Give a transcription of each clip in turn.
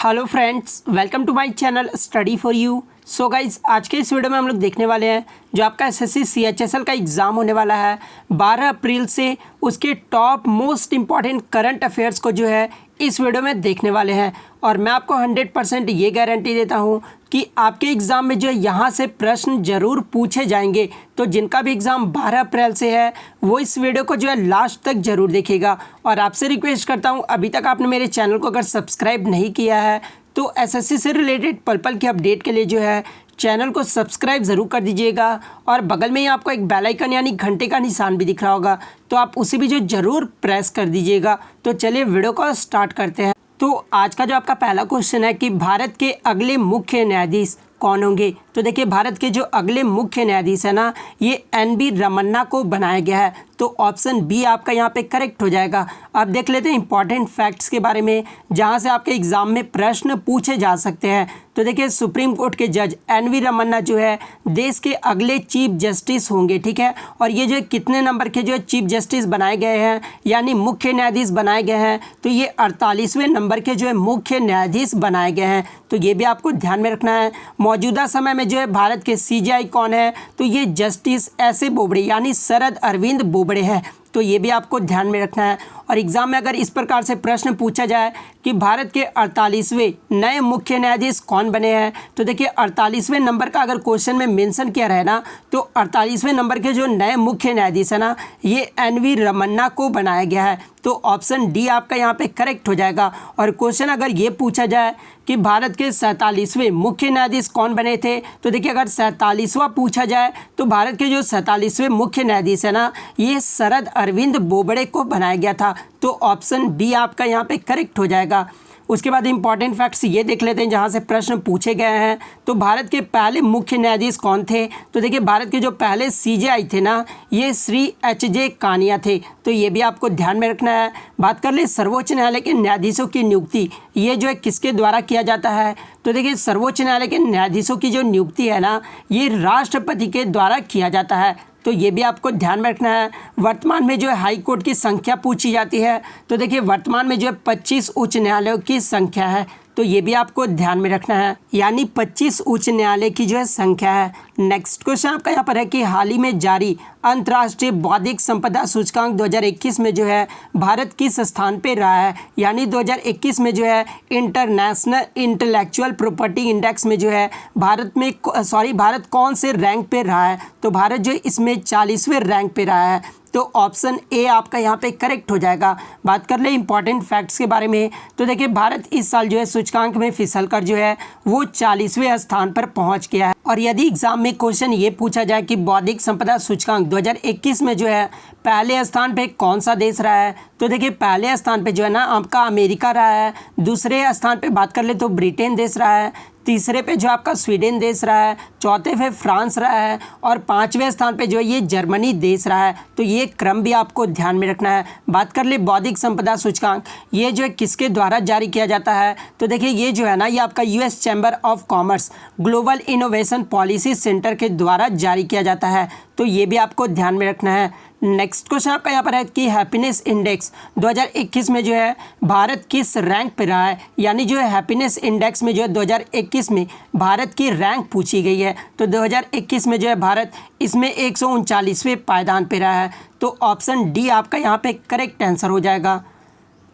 Hello friends, welcome to my channel study for you. So guys, आज के इस video में हम लोग देखने वाले हैं जो आपका एसएससी सीएचएसएल का एग्ज़ाम होने वाला है 12 अप्रैल से, उसके top most important current affairs को जो है इस वीडियो में देखने वाले हैं। और मैं आपको 100% ये गारंटी देता हूँ कि आपके एग्ज़ाम में जो है यहाँ से प्रश्न ज़रूर पूछे जाएंगे। तो जिनका भी एग्ज़ाम 12 अप्रैल से है वो इस वीडियो को जो है लास्ट तक ज़रूर देखेगा। और आपसे रिक्वेस्ट करता हूँ, अभी तक आपने मेरे चैनल को अगर सब्सक्राइब नहीं किया है तो एसएससी से रिलेटेड पल पल की अपडेट के लिए जो है चैनल को सब्सक्राइब ज़रूर कर दीजिएगा। और बगल में ही आपको एक बेल आइकन यानी घंटे का निशान भी दिख रहा होगा, तो आप उसे भी जो ज़रूर प्रेस कर दीजिएगा। तो चलिए वीडियो को स्टार्ट करते हैं। तो आज का जो आपका पहला क्वेश्चन है कि भारत के अगले मुख्य न्यायाधीश कौन होंगे। तो देखिए, भारत के जो अगले मुख्य न्यायाधीश है ना, ये एन.वी. रमन्ना को बनाया गया है। तो ऑप्शन बी आपका यहाँ पे करेक्ट हो जाएगा। अब देख लेते हैं इंपॉर्टेंट फैक्ट्स के बारे में, जहाँ से आपके एग्जाम में प्रश्न पूछे जा सकते हैं। तो देखिए, सुप्रीम कोर्ट के जज एन.वी. रमन्ना जो है देश के अगले चीफ जस्टिस होंगे, ठीक है। और ये जो कितने नंबर के जो है चीफ जस्टिस बनाए गए हैं यानी मुख्य न्यायाधीश बनाए गए हैं, तो ये 48वें नंबर के जो है मुख्य न्यायाधीश बनाए गए हैं। तो ये भी आपको ध्यान में रखना है। मौजूदा समय में जो है भारत के सीजेआई कौन है, तो ये जस्टिस एस.ए. बोबड़े यानी शरद अरविंद बोबड़े हैं। तो ये भी आपको ध्यान में रखना है। और एग्जाम में अगर इस प्रकार से प्रश्न पूछा जाए कि भारत के 48वें नए मुख्य न्यायाधीश कौन बने हैं, तो देखिए 48वें नंबर का अगर क्वेश्चन में मेंशन किया रहे ना, तो 48वें नंबर के जो नए मुख्य न्यायाधीश है ना, ये एन.वी. रमन्ना को बनाया गया है। तो ऑप्शन डी आपका यहाँ पे करेक्ट हो जाएगा। और क्वेश्चन अगर ये पूछा जाए कि भारत के 47वें मुख्य न्यायाधीश कौन बने थे, तो देखिए अगर 47वां पूछा जाए तो भारत के जो 47वें मुख्य न्यायाधीश है ना, ये शरद अरविंद बोबड़े को बनाया गया था। तो ऑप्शन बी आपका यहाँ पे करेक्ट हो जाएगा। उसके बाद इंपॉर्टेंट फैक्ट्स ये देख लेते हैं जहाँ से प्रश्न पूछे गए हैं। तो भारत के पहले मुख्य न्यायाधीश कौन थे, तो देखिए भारत के जो पहले सीजेआई थे ना, ये श्री एच.जे. कानिया थे। तो ये भी आपको ध्यान में रखना है। बात कर ले सर्वोच्च न्यायालय के न्यायाधीशों की नियुक्ति, ये जो है किसके द्वारा किया जाता है, तो देखिए सर्वोच्च न्यायालय के न्यायाधीशों की जो नियुक्ति है ना, ये राष्ट्रपति के द्वारा किया जाता है। तो ये भी आपको ध्यान में रखना है। वर्तमान में जो है हाई कोर्ट की संख्या पूछी जाती है, तो देखिए वर्तमान में जो है 25 उच्च न्यायालयों की संख्या है। तो ये भी आपको ध्यान में रखना है, यानी 25 उच्च न्यायालय की जो है संख्या है। नेक्स्ट क्वेश्चन आपका यहाँ पर है कि हाल ही में जारी अंतर्राष्ट्रीय बौद्धिक संपदा सूचकांक 2021 में जो है भारत किस स्थान पे रहा है, यानी 2021 में जो है इंटरनेशनल इंटेलेक्चुअल प्रॉपर्टी इंडेक्स में जो है भारत कौन से रैंक पे रहा है, तो भारत जो इसमें 40वें रैंक पे रहा है। तो ऑप्शन ए आपका यहाँ पे करेक्ट हो जाएगा। बात कर ले इंपॉर्टेंट फैक्ट्स के बारे में, तो देखिए भारत इस साल जो है सूचकांक में फिसल कर जो है वो 40वें स्थान पर पहुँच गया है। और यदि एग्जाम में क्वेश्चन ये पूछा जाए कि बौद्धिक संपदा सूचकांक 2021 में जो है पहले स्थान पे कौन सा देश रहा है, तो देखिए पहले स्थान पे जो है ना आपका अमेरिका रहा है, दूसरे स्थान पे बात कर ले तो ब्रिटेन देश रहा है, तीसरे पे जो आपका स्वीडन देश रहा है, चौथे पे फ्रांस रहा है, और 5वें स्थान पे जो है ये जर्मनी देश रहा है। तो ये क्रम भी आपको ध्यान में रखना है। बात कर ले बौद्धिक संपदा सूचकांक, ये जो है किसके द्वारा जारी किया जाता है, तो देखिए ये जो है ना, ये आपका US chamber of commerce global innovation policy centre के द्वारा जारी किया जाता है। तो ये भी आपको ध्यान में रखना है। नेक्स्ट क्वेश्चन आपका यहाँ पर है कि हैप्पीनेस इंडेक्स 2021 में जो है भारत किस रैंक पे रहा है, यानी जो है हैप्पीनेस इंडेक्स में जो है 2021 में भारत की रैंक पूछी गई है। तो 2021 में जो है भारत इसमें 139वें पायदान पे रहा है। तो ऑप्शन डी आपका यहाँ पे करेक्ट आंसर हो जाएगा।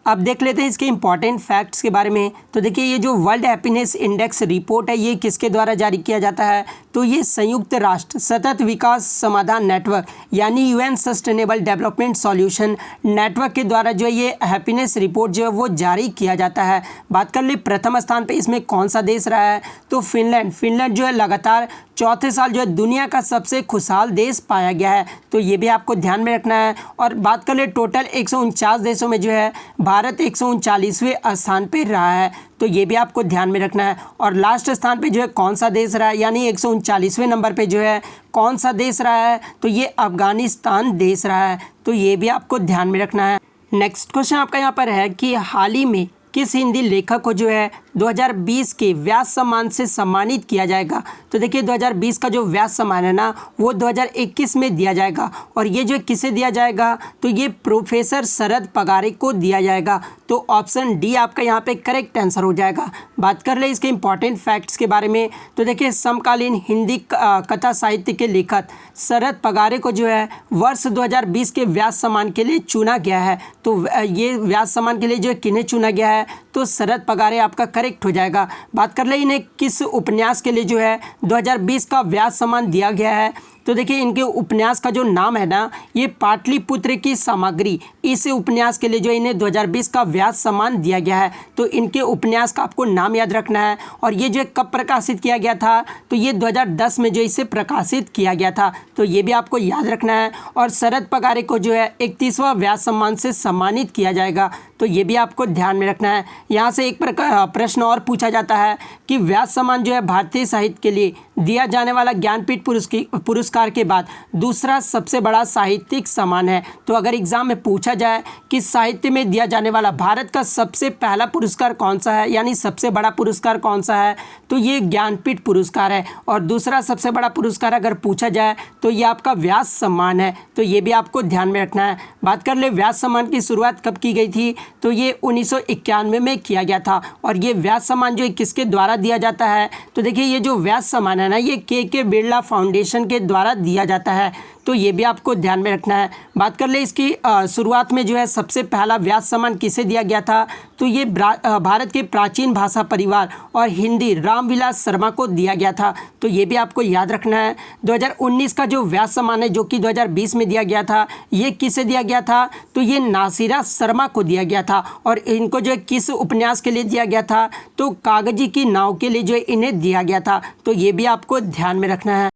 अब देख लेते हैं इसके इंपॉर्टेंट फैक्ट्स के बारे में। तो देखिए ये जो वर्ल्ड हैप्पीनेस इंडेक्स रिपोर्ट है, ये किसके द्वारा जारी किया जाता है, तो ये संयुक्त राष्ट्र सतत विकास समाधान नेटवर्क यानी UN sustainable development solution network के द्वारा जो है ये हैप्पीनेस रिपोर्ट जो है वो जारी किया जाता है। बात कर ले प्रथम स्थान पे इसमें कौन सा देश रहा है, तो फिनलैंड जो है लगातार चौथे साल जो है दुनिया का सबसे खुशहाल देश पाया गया है। तो ये भी आपको ध्यान में रखना है। और बात कर ले टोटल 149 देशों में जो है भारत 139वें स्थान पे रहा है। तो ये भी आपको ध्यान में रखना है। और लास्ट स्थान पे जो है कौन सा देश रहा है, यानी 139वें नंबर पे जो है कौन सा देश रहा है, तो ये अफगानिस्तान देश रहा है। तो ये भी आपको ध्यान में रखना है। नेक्स्ट क्वेश्चन आपका यहाँ पर है कि हाल ही में किस हिंदी लेखक को जो है 2020 के व्यास सम्मान से सम्मानित किया जाएगा। तो देखिए 2020 का जो व्यास सम्मान है ना, वो 2021 में दिया जाएगा। और ये जो किसे दिया जाएगा, तो ये प्रोफेसर शरद पगारे को दिया जाएगा। तो ऑप्शन डी आपका यहाँ पे करेक्ट आंसर हो जाएगा। बात कर ले इसके इंपॉर्टेंट फैक्ट्स के बारे में, तो देखिए समकालीन हिंदी कथा साहित्य के लेखक शरद पगारे को जो है वर्ष 2020 के व्यास सम्मान के लिए चुना गया है। तो ये व्यास सम्मान के लिए जो किन्हें चुना गया है, तो शरद पगारे आपका करेक्ट हो जाएगा। बात कर ले इन्हें किस उपन्यास के लिए जो है 2020 का व्यास सम्मान दिया गया है, तो देखिए इनके उपन्यास का जो नाम है ना, ये पाटलिपुत्र की सामग्री, इस उपन्यास के लिए जो इन्हें 2020 का व्यास सम्मान दिया गया है। तो इनके उपन्यास का आपको नाम याद रखना है। और ये जो कब प्रकाशित किया गया था, तो ये 2010 में जो इसे प्रकाशित किया गया था, तो ये भी आपको याद रखना है। और शरद पगारे को जो है 31वां व्यास सम्मान से सम्मानित किया जाएगा, तो ये भी आपको ध्यान में रखना है। यहाँ से एक प्रश्न और पूछा जाता है कि व्यास सम्मान जो है भारतीय साहित्य के लिए दिया जाने वाला ज्ञानपीठ पुरस्कार के बाद दूसरा सबसे बड़ा साहित्यिक सम्मान है। तो अगर एग्जाम में पूछा जाए कि साहित्य में दिया जाने वाला भारत का सबसे पहला पुरस्कार कौन सा है, यानी सबसे बड़ा पुरस्कार कौन सा है, तो ये ज्ञानपीठ पुरस्कार है। और दूसरा सबसे बड़ा पुरस्कार अगर पूछा जाए तो ये आपका व्यास सम्मान है, तो ये भी आपको ध्यान में रखना है। बात कर ले व्यास सम्मान की शुरुआत कब की गई थी, तो ये 1991 में किया गया था। और ये व्यास सम्मान जो किसके द्वारा दिया जाता है, तो देखिए ये जो व्यास सम्मान है ना, ये के बिरला फाउंडेशन के द्वारा दिया जाता है, तो ये भी आपको ध्यान में रखना है। बात कर ले इसकी शुरुआत में जो है सबसे पहला व्यास सम्मान किसे दिया गया था, तो ये भारत के प्राचीन भाषा परिवार और हिंदी रामविलास शर्मा को दिया गया था, तो ये भी आपको याद रखना है। 2019 का जो व्यास सम्मान है जो कि 2020 में दिया गया था, ये किसे दिया गया था, तो ये नासिरा शर्मा को दिया गया था। और इनको जो है किस उपन्यास के लिए दिया गया था, तो कागजी की नाव के लिए जो है इन्हें दिया गया था, तो ये भी आपको ध्यान में रखना है।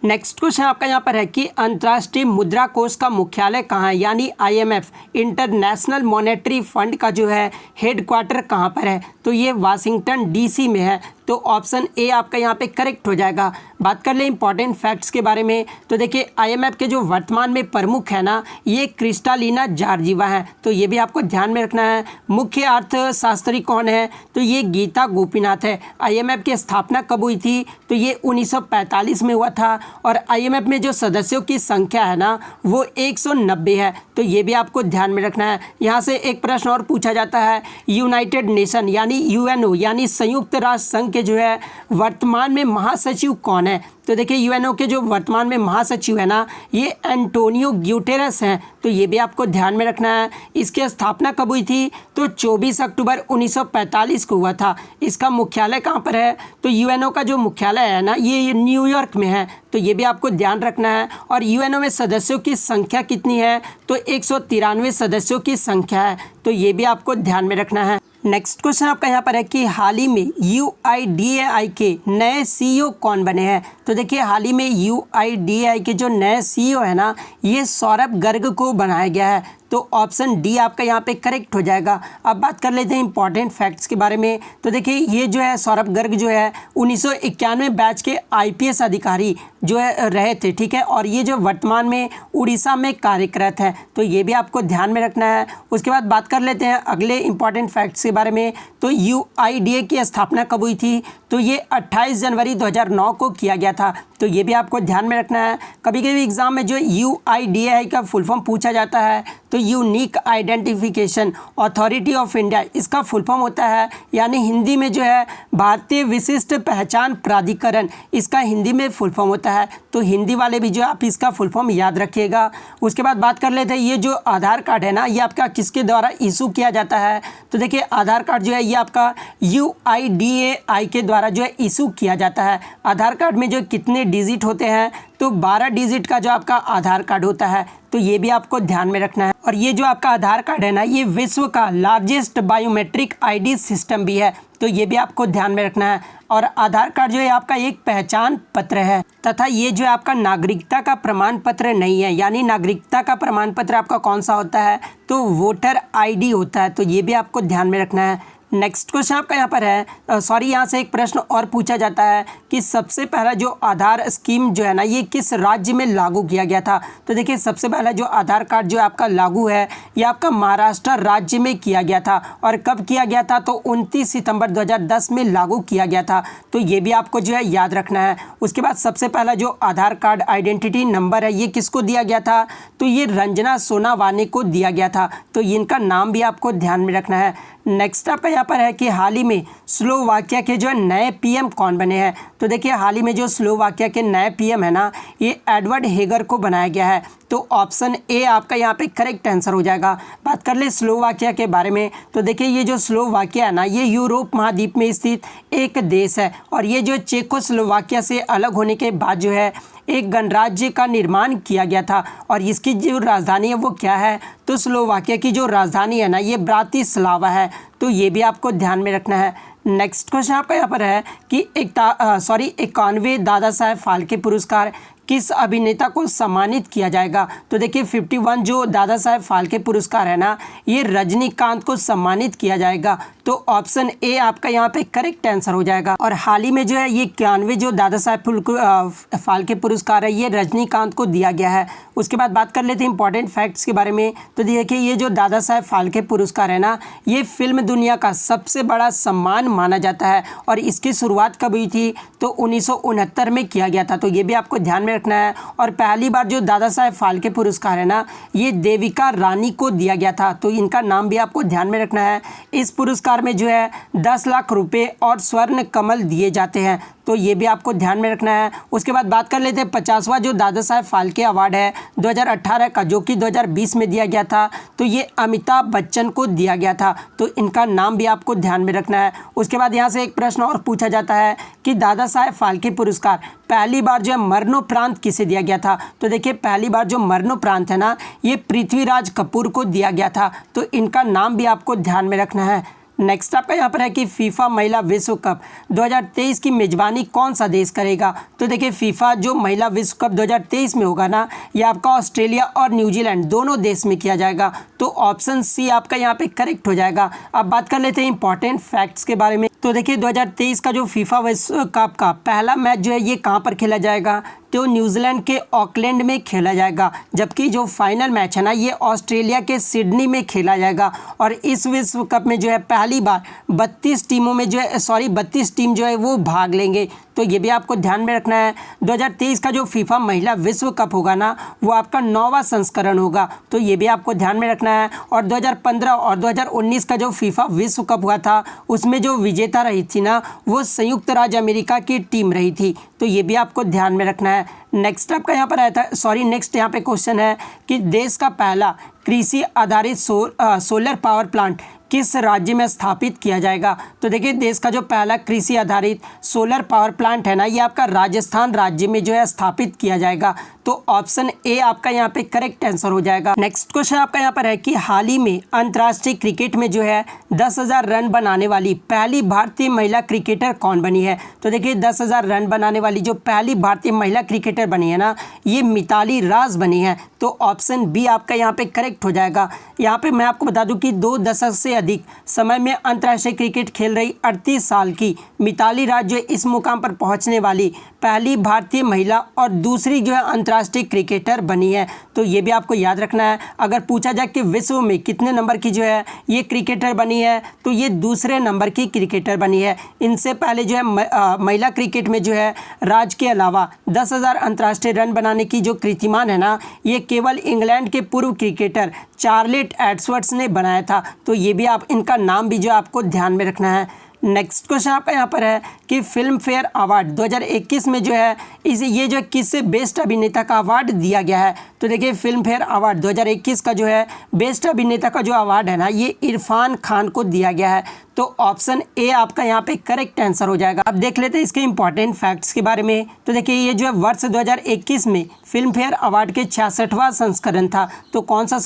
नेक्स्ट क्वेश्चन आपका यहाँ पर है कि अंतर्राष्ट्रीय मुद्रा कोष का मुख्यालय कहाँ है, यानी IMF इंटरनेशनल मॉनेटरी फंड का जो है हेडक्वार्टर कहाँ पर है, तो ये वाशिंगटन DC में है। तो ऑप्शन ए आपका यहाँ पे करेक्ट हो जाएगा। बात कर ले इंपॉर्टेंट फैक्ट्स के बारे में, तो देखिए IMF के जो वर्तमान में प्रमुख है ना, ये क्रिस्टालिना जॉर्जिवा है, तो ये भी आपको ध्यान में रखना है। मुख्य अर्थशास्त्री कौन है, तो ये गीता गोपीनाथ है। IMF की स्थापना कब हुई थी, तो ये 1945 में हुआ था। और IMF में जो सदस्यों की संख्या है ना, वो 190 है, तो ये भी आपको ध्यान में रखना है। यहाँ से एक प्रश्न और पूछा जाता है, यूनाइटेड नेशन यानी UNO यानी संयुक्त राष्ट्र संघ के जो है वर्तमान में महासचिव कौन है, तो देखिए UNO के जो वर्तमान में महासचिव है ना, ये एंटोनियो ग्यूटेरस हैं, तो ये भी आपको ध्यान में रखना है। इसकी स्थापना कब हुई थी, तो 24 अक्टूबर 1945 को हुआ था। इसका मुख्यालय कहाँ पर है, तो UNO का जो मुख्यालय है ना, ये न्यूयॉर्क में है, तो ये भी आपको ध्यान रखना है। और UNO में सदस्यों की संख्या कितनी है, तो 193 सदस्यों की संख्या है, तो ये भी आपको ध्यान में रखना है। नेक्स्ट क्वेश्चन आपका यहाँ पर है कि हाल ही में UIDAI के नए CEO कौन बने हैं, तो देखिए हाल ही में UIDAI के जो नए CEO है ना, ये सौरभ गर्ग को बनाया गया है, तो ऑप्शन डी आपका यहाँ पे करेक्ट हो जाएगा। अब बात कर लेते हैं इंपॉर्टेंट फैक्ट्स के बारे में, तो देखिए ये जो है सौरभ गर्ग जो है 1991 बैच के IPS अधिकारी जो है रहे थे, ठीक है। और ये जो वर्तमान में उड़ीसा में कार्यरत है, तो ये भी आपको ध्यान में रखना है। उसके बाद बात कर लेते हैं अगले इंपॉर्टेंट फैक्ट्स के बारे में, तो UIDAI की स्थापना कब हुई थी, तो ये 28 जनवरी 2009 को किया गया था, तो ये भी आपको ध्यान में रखना है। कभी कभी एग्जाम में जो UIDAI का फुल फॉर्म पूछा जाता है, तो unique identification authority of India, इसका फुल फॉर्म होता है, यानी हिंदी में जो है भारतीय विशिष्ट पहचान प्राधिकरण, इसका हिंदी में फुल फॉर्म होता है। तो हिंदी वाले भी जो आप इसका फुल फॉर्म याद रखिएगा। उसके बाद बात कर लेते हैं ये जो आधार कार्ड है ना, ये आपका किसके द्वारा इशू किया जाता है, तो देखिए आधार कार्ड जो है ये आपका UIDAI के द्वारा जो है इशू किया जाता है। आधार कार्ड में जो कितने डिजिट होते हैं, तो 12 डिजिट का जो आपका आधार कार्ड होता है, तो ये भी आपको ध्यान में रखना है। और ये जो आपका आधार कार्ड है ना, ये विश्व का लार्जेस्ट बायोमेट्रिक ID सिस्टम भी है, तो ये भी आपको ध्यान में रखना है। और आधार कार्ड जो है आपका एक पहचान पत्र है, तथा ये जो है आपका नागरिकता का प्रमाण पत्र नहीं है, यानी नागरिकता का प्रमाण पत्र आपका कौन सा होता है, तो वोटर ID होता है, तो ये भी आपको ध्यान में रखना है। नेक्स्ट क्वेश्चन आपका यहाँ पर है सॉरी यहाँ से एक प्रश्न और पूछा जाता है कि सबसे पहला जो आधार स्कीम जो है ना ये किस राज्य में लागू किया गया था। तो देखिए सबसे पहला जो आधार कार्ड जो आपका लागू है ये आपका महाराष्ट्र राज्य में किया गया था। और कब किया गया था, तो 29 सितंबर 2010 में लागू किया गया था। तो ये भी आपको जो है याद रखना है। उसके बाद सबसे पहला जो आधार कार्ड आइडेंटिटी नंबर है ये किसको दिया गया था, तो ये रंजना सोनावाने को दिया गया था। तो इनका नाम भी आपको ध्यान में रखना है। नेक्स्ट आपका यहाँ पर है कि हाल ही में स्लोवाकिया के जो है नए पीएम कौन बने हैं। तो देखिए हाल ही में जो स्लोवाकिया के नए पीएम है ना ये एडवर्ड हेगर को बनाया गया है। तो ऑप्शन ए आपका यहाँ पे करेक्ट आंसर हो जाएगा। बात कर ले स्लोवाकिया के बारे में, तो देखिए ये जो स्लोवाकिया है ना ये यूरोप महाद्वीप में स्थित एक देश है। और ये जो चेकोस्लोवाकिया से अलग होने के बाद जो है एक गणराज्य का निर्माण किया गया था। और इसकी जो राजधानी है वो क्या है, तो स्लोवाकिया की जो राजधानी है ना ये ब्रातिस्लावा है। तो ये भी आपको ध्यान में रखना है। नेक्स्ट क्वेश्चन आपका यहाँ पर है कि 91वें दादा साहेब फाल्के पुरस्कार किस अभिनेता को सम्मानित किया जाएगा। तो देखिए 51 जो दादा साहेब फाल्के पुरस्कार है ना ये रजनीकांत को सम्मानित किया जाएगा। तो ऑप्शन ए आपका यहाँ पे करेक्ट आंसर हो जाएगा। और हाल ही में जो है ये 91 जो दादा साहेब फाल्के पुरस्कार है ये रजनीकांत को दिया गया है। उसके बाद बात कर लेते हैं इंपॉर्टेंट फैक्ट्स के बारे में। तो देखिए ये जो दादा साहेब फाल्के पुरस्कार है ना ये फिल्म दुनिया का सबसे बड़ा सम्मान माना जाता है। और इसकी शुरुआत कब हुई थी, तो 1969 में किया गया था। तो ये भी आपको ध्यान में रखना है। और पहली बार जो दादा साहेब फाल्के पुरस्कार है ना ये देविका रानी को दिया गया था। तो इनका नाम भी आपको ध्यान में रखना है। इस पुरस्कार में जो है 10 लाख रुपए और स्वर्ण कमल दिए जाते हैं। तो ये भी आपको ध्यान में रखना है। उसके बाद बात कर लेते हैं 50वां जो दादा साहेब फाल्के अवार्ड है 2018 का जो कि 2020 में दिया गया था। तो ये अमिताभ बच्चन को दिया गया था। तो इनका नाम भी आपको ध्यान में रखना है। उसके बाद यहाँ से एक प्रश्न और पूछा जाता है कि दादा साहेब फाल्के पुरस्कार पहली बार जो है मरणोपरांत किसे दिया गया था। तो देखिए पहली बार जो मरणोपरांत है ना ये पृथ्वीराज कपूर को दिया गया था। तो इनका नाम भी आपको ध्यान में रखना है। नेक्स्ट आपका यहाँ पर है कि फीफा महिला विश्व कप 2023 की मेजबानी कौन सा देश करेगा। तो देखिए फीफा जो महिला विश्व कप 2023 में होगा ना ये आपका ऑस्ट्रेलिया और न्यूजीलैंड दोनों देश में किया जाएगा। तो ऑप्शन सी आपका यहाँ पे करेक्ट हो जाएगा। अब बात कर लेते हैं इंपॉर्टेंट फैक्ट्स के बारे में। तो देखिए 2023 का जो फीफा विश्व कप का पहला मैच जो है ये कहाँ पर खेला जाएगा, तो न्यूजीलैंड के ऑकलैंड में खेला जाएगा। जबकि जो फाइनल मैच है ना ये ऑस्ट्रेलिया के सिडनी में खेला जाएगा। और इस विश्व कप में जो है पहली बार 32 टीमों में जो है 32 टीम जो है वो भाग लेंगे। तो ये भी आपको ध्यान में रखना है। 2023 का जो फीफा महिला विश्व कप होगा ना वो आपका 9वां संस्करण होगा। तो ये भी आपको ध्यान में रखना है। और 2015 और 2019 का जो फीफा विश्व कप हुआ था उसमें जो विजेता रही थी ना वो संयुक्त राज्य अमेरिका की टीम रही थी। तो ये भी आपको ध्यान में रखना है। नेक्स्ट आपका यहाँ पर आया था नेक्स्ट यहाँ पे क्वेश्चन है कि देश का पहला कृषि आधारित सोलर पावर प्लांट किस राज्य में स्थापित किया जाएगा। तो देखिए देश का जो पहला कृषि आधारित सोलर पावर प्लांट है ना ये आपका राजस्थान राज्य में जो है स्थापित किया जाएगा। तो ऑप्शन ए आपका यहाँ पे करेक्ट आंसर हो जाएगा। नेक्स्ट क्वेश्चन आपका यहाँ पर है कि हाल ही में अंतर्राष्ट्रीय क्रिकेट में जो है 10,000 रन बनाने वाली पहली भारतीय महिला क्रिकेटर कौन बनी है। तो देखिए 10,000 रन बनाने वाली जो पहली भारतीय महिला क्रिकेटर बनी है ना ये मिताली राज बनी है। तो ऑप्शन बी आपका यहाँ पे करेक्ट हो जाएगा। यहाँ पे मैं आपको बता दूं कि 2 दशक से अधिक समय में अंतर्राष्ट्रीय क्रिकेट खेल रही 38 साल की मिताली राज जो इस मुकाम पर पहुंचने वाली पहली भारतीय महिला और दूसरी जो है अंतर्राष्ट्रीय क्रिकेटर बनी है। तो ये भी आपको याद रखना है। अगर पूछा जाए कि विश्व में कितने नंबर की जो है ये क्रिकेटर बनी है तो ये दूसरे नंबर की क्रिकेटर बनी है। इनसे पहले जो है महिला क्रिकेट में जो है राज के अलावा 10,000 अंतर्राष्ट्रीय रन बनाने की जो कीर्तिमान है ना ये केवल इंग्लैंड के पूर्व क्रिकेटर चार्लेट एड्सवर्ड्स ने बनाया था। तो ये भी आप इनका नाम भी जो आपको ध्यान में रखना है। नेक्स्ट क्वेश्चन आपका यहाँ पर है कि फिल्म फेयर अवार्ड 2021 में जो है ये जो किससे बेस्ट अभिनेता का अवार्ड दिया गया है। तो देखिए फिल्म फेयर अवार्ड 2021 का जो है बेस्ट अभिनेता का जो अवार्ड है ना ये इरफान खान को दिया गया है। तो ऑप्शन ए आपका यहाँ पे करेक्ट आंसर हो जाएगा। अब देख लेते हैं इसके इंपॉर्टेंट फैक्ट्स के बारे में। तो देखिए ये जो है वर्ष 2021 में फिल्म फेयर अवार्ड के 66वां संस्करण था। तो कौन सा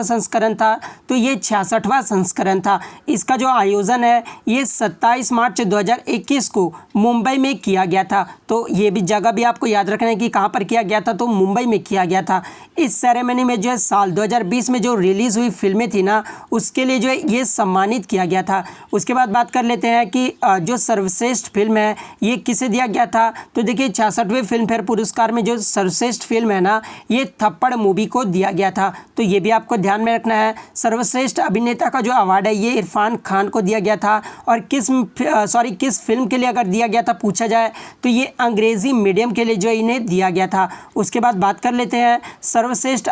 संस्करण था, तो ये 66वां संस्करण था। इसका जो आयोजन है ये 27 मार्च 2021 को मुंबई में किया गया था। तो ये भी जगह भी आपको याद रखना है कि कहाँ पर किया गया था, तो मुंबई में किया गया था। इस सेरेमनी में जो है साल 2020 में जो रिलीज़ हुई फिल्में थी ना उसके लिए जो है ये सम्मानित किया गया था। उसके बाद बात कर लेते हैं कि जो सर्वश्रेष्ठ फिल्म है ये किसे दिया गया था। तो देखिए 66वें फिल्म फेयर पुरस्कार में जो सर्वश्रेष्ठ फिल्म है ना ये थप्पड़ मूवी को दिया गया था। तो ये भी आपको ध्यान में रखना है। सर्वश्रेष्ठ अभिनेता का जो अवार्ड है ये इरफान खान को दिया गया था। और किस फिल्म के लिए अगर दिया गया था पूछा जाए तो ये अंग्रेजी मीडियम के लिए जो इन्हें दिया गया था। उसके बाद बात कर लेते हैं सर्वश्रेष्ठ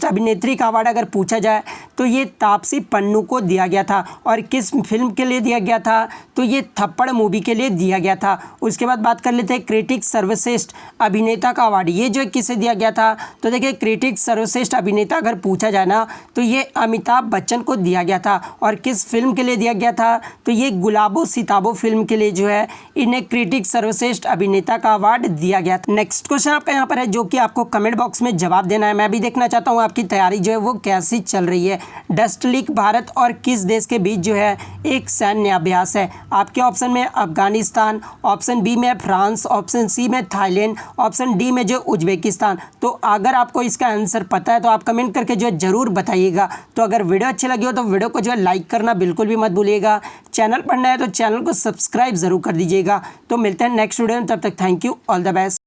अभिनेत्री का अवार्ड अगर पूछा जाए तो ये तापसी पन्नू को दिया गया था। और किस फिल्म के लिए दिया गया था तो ये थप्पड़ मूवी के लिए दिया गया था। उसके बाद बात कर लेते हैं क्रिटिक सर्वश्रेष्ठ अभिनेता का अवार्ड ये जो किसे दिया गया था। तो देखिए क्रिटिक सर्वश्रेष्ठ अभिनेता अगर पूछा जाए ना तो ये अमिताभ बच्चन को दिया गया था। और किस फिल्म के लिए दिया गया था तो ये गुलाबो सिताबो फिल्म के लिए जो है इन्हें क्रिटिक सर्वश्रेष्ठ अभिनेता का अवार्ड दिया गया था। नेक्स्ट क्वेश्चन आपका यहाँ पर है जो कि आपको कमेंट बॉक्स में जवाब देना है। मैं भी देखना चाहता हूँ आपकी तैयारी जो है वो कैसी चल रही है। डस्ट लीक भारत और किस देश के बीच जो है एक सैन्य अभ्यास है। आपके ऑप्शन में अफगानिस्तान, ऑप्शन बी में फ्रांस, ऑप्शन सी में थाईलैंड, ऑप्शन डी में जो उज्बेकिस्तान। तो अगर आपको इसका आंसर पता है तो आप कमेंट करके जो है जरूर बताइएगा। तो अगर वीडियो अच्छी लगी हो तो वीडियो को जो है लाइक करना बिल्कुल भी मत भूलिएगा। चैनल पर नया है तो चैनल को सब्सक्राइब जरूर कर दीजिएगा। तो मिलते हैं नेक्स्ट वीडियो में, तब तक thank you, all the best.